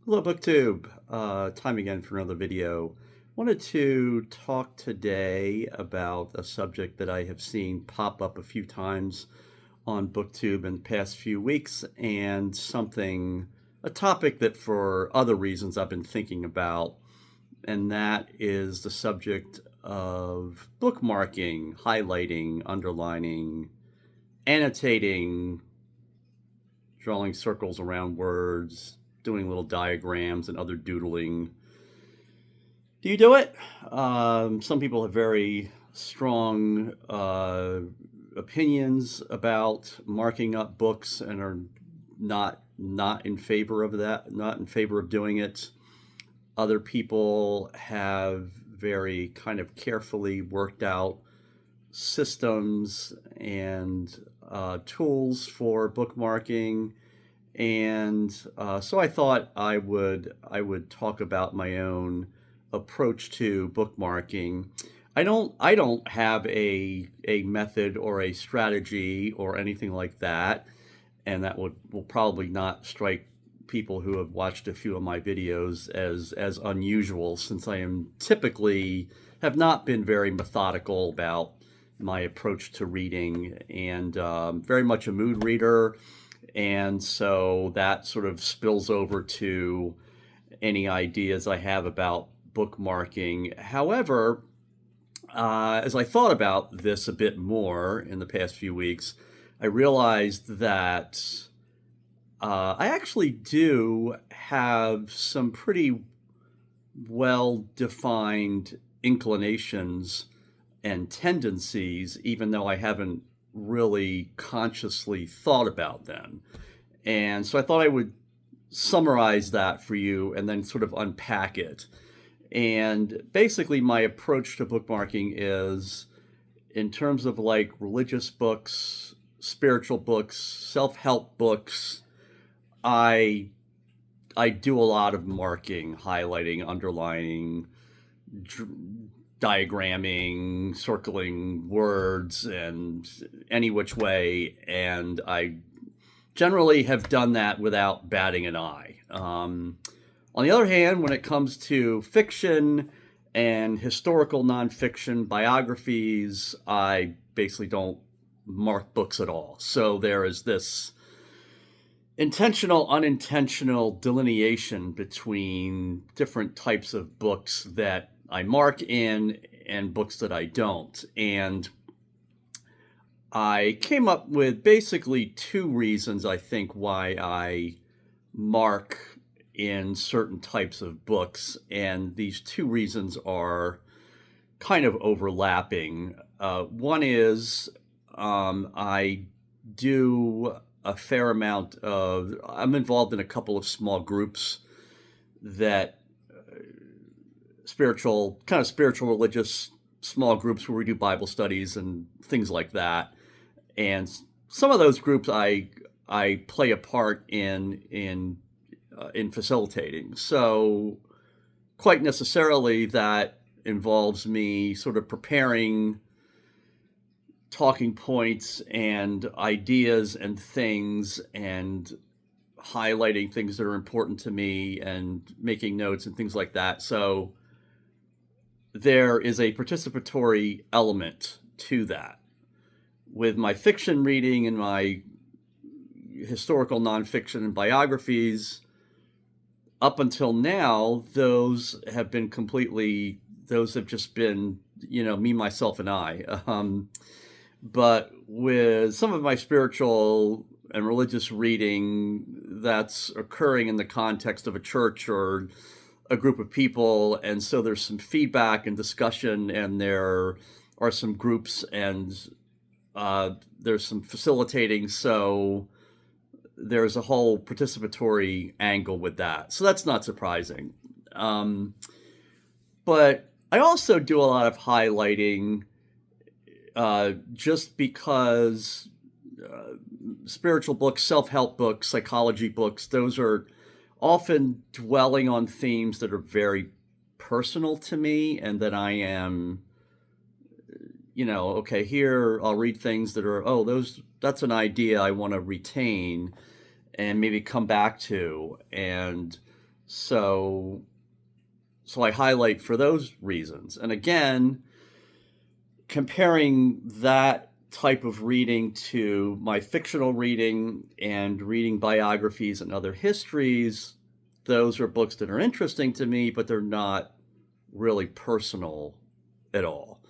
Hello, BookTube. Time again for another video. Wanted to talk today about a subject that I have seen pop up a few times on BookTube in the past few weeks, and a topic that for other reasons I've been thinking about, and that is the subject of bookmarking, highlighting, underlining, annotating, drawing circles around words, doing little diagrams and other doodling. Do you do it? Some people have very strong opinions about marking up books and are not in favor of that, not in favor of doing it. Other people have very kind of carefully worked out systems and tools for bookmarking, and so I thought I would talk about my own approach to bookmarking. I don't have a method or a strategy or anything like that, and that will probably not strike people who have watched a few of my videos as unusual, since I am typically have not been very methodical about my approach to reading, and very much a mood reader, and so that sort of spills over to any ideas I have about bookmarking. However, as I thought about this a bit more in the past few weeks, I realized that I actually do have some pretty well defined inclinations and tendencies, even though I haven't really consciously thought about them. And so I thought I would summarize that for you and then sort of unpack it. And basically, my approach to bookmarking is in terms of like religious books, spiritual books, self-help books. I I do a lot of marking, highlighting, underlining, diagramming, circling words, and any which way. And I generally have done that without batting an eye. On the other hand, when it comes to fiction and historical nonfiction biographies, I basically don't mark books at all. So there is this intentional, unintentional delineation between different types of books that I mark in and books that I don't. And I came up with basically two reasons, I think, why I mark in certain types of books. And these two reasons are kind of overlapping. One is I do a fair amount of, I'm involved in a couple of small groups that spiritual religious small groups where we do Bible studies and things like that. And some of those groups I play a part in facilitating. So quite necessarily that involves me sort of preparing talking points and ideas and things, and highlighting things that are important to me and making notes and things like that. So there is a participatory element to that. With my fiction reading and my historical nonfiction and biographies, up until now, those have just been, me, myself, and I. But with some of my spiritual and religious reading, that's occurring in the context of a church or a group of people. And so there's some feedback and discussion, and there are some groups, and there's some facilitating. So there's a whole participatory angle with that. So that's not surprising. But I also do a lot of highlighting, just because spiritual books, self-help books, psychology books, those are often dwelling on themes that are very personal to me, and that I am, okay, here I'll read things that are, that's an idea I want to retain and maybe come back to. And So, so I highlight for those reasons. And again, comparing that type of reading to my fictional reading and reading biographies and other histories, those are books that are interesting to me, but they're not really personal at all.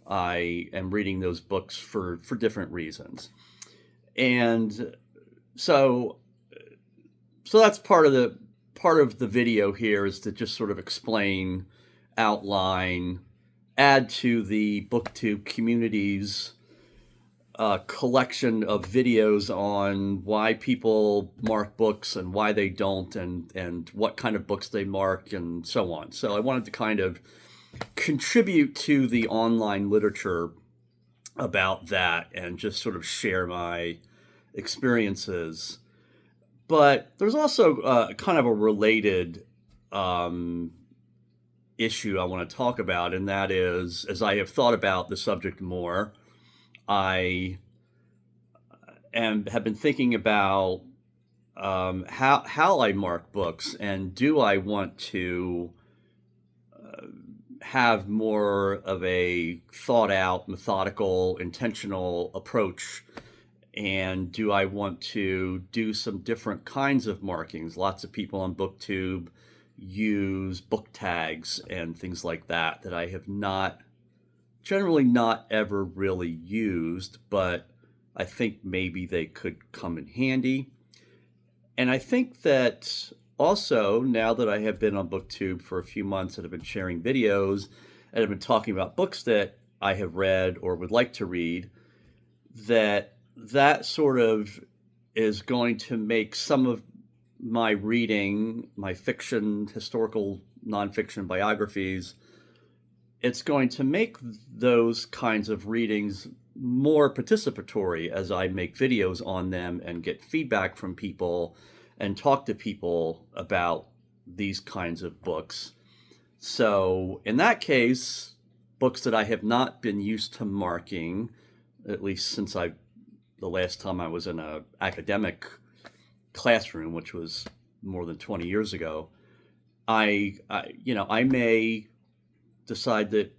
I am reading those books for different reasons. And so that's part of the video here, is to just sort of explain, outline, add to the BookTube community's collection of videos on why people mark books and why they don't, and what kind of books they mark and so on. So I wanted to kind of contribute to the online literature about that and just sort of share my experiences. But there's also kind of a related issue I want to talk about, and that is, as I have thought about the subject more, I have been thinking about how I mark books, and do I want to have more of a thought out, methodical, intentional approach, and do I want to do some different kinds of markings? Lots of people on BookTube use book tags and things like that I have generally not ever really used, but I think maybe they could come in handy. And I think that also, now that I have been on BookTube for a few months and have been sharing videos and have been talking about books that I have read or would like to read, that sort of is going to make some of my reading, my fiction, historical, nonfiction biographies, it's going to make those kinds of readings more participatory as I make videos on them and get feedback from people and talk to people about these kinds of books. So in that case, books that I have not been used to marking, at least since the last time I was in an academic classroom, which was more than 20 years ago, I may decide that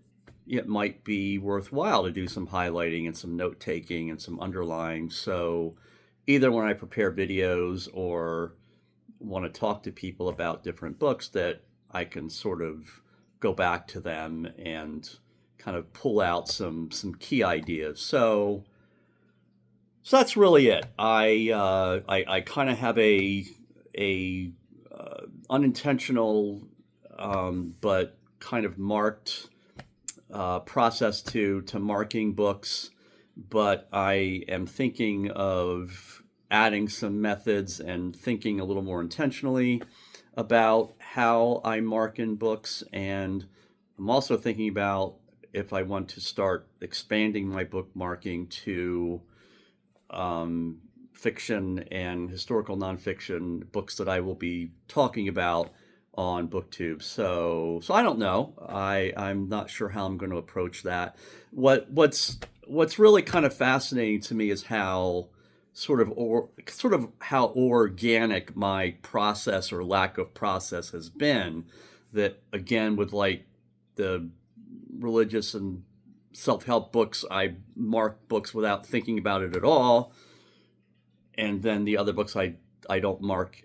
it might be worthwhile to do some highlighting and some note taking and some underlining. So either when I prepare videos or want to talk to people about different books, that I can sort of go back to them and kind of pull out some key ideas. So that's really it. I kind of have a unintentional but kind of marked process to marking books, but I am thinking of adding some methods and thinking a little more intentionally about how I mark in books. And I'm also thinking about if I want to start expanding my bookmarking to fiction and historical nonfiction books that I will be talking about on BookTube. So I don't know. I'm not sure how I'm going to approach that. What's really kind of fascinating to me is how sort of how organic my process or lack of process has been. That again, with like the religious and self-help books, I mark books without thinking about it at all. And then the other books I don't mark,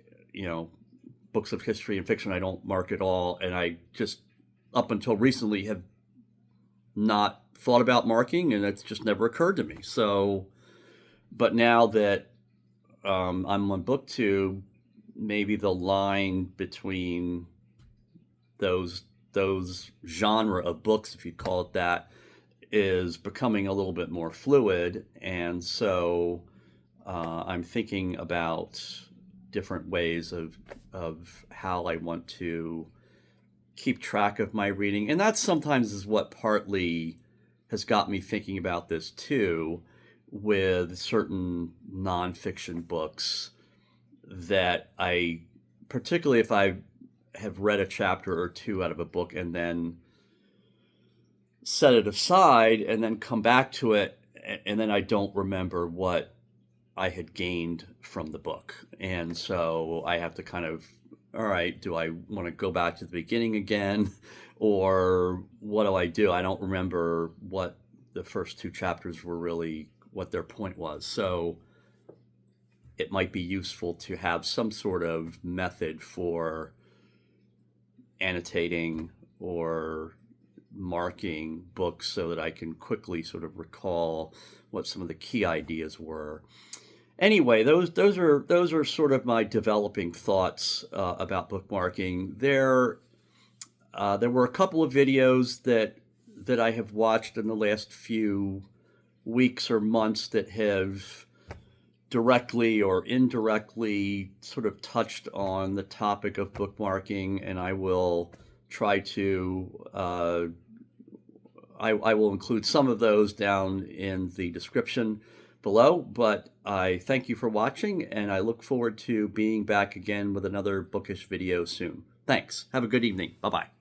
books of history and fiction I don't mark at all. And I just, up until recently, have not thought about marking, and it's just never occurred to me. So, but now that I'm on BookTube, maybe the line between those genre of books, if you'd call it that, is becoming a little bit more fluid. And so I'm thinking about different ways of how I want to keep track of my reading. And that sometimes is what partly has got me thinking about this too, with certain nonfiction books that I, particularly if I have read a chapter or two out of a book and then set it aside and then come back to it, and then I don't remember what I had gained from the book. And so I have to kind of all right, do I want to go back to the beginning again? Or what do I do? I don't remember what the first two chapters were really, what their point was. So it might be useful to have some sort of method for annotating or marking books so that I can quickly sort of recall what some of the key ideas were. Anyway, those are sort of my developing thoughts about bookmarking. There were a couple of videos that I have watched in the last few weeks or months that have directly or indirectly sort of touched on the topic of bookmarking, and I will try to I will include some of those down in the description below. But I thank you for watching, and I look forward to being back again with another bookish video soon. Thanks. Have a good evening. Bye-bye.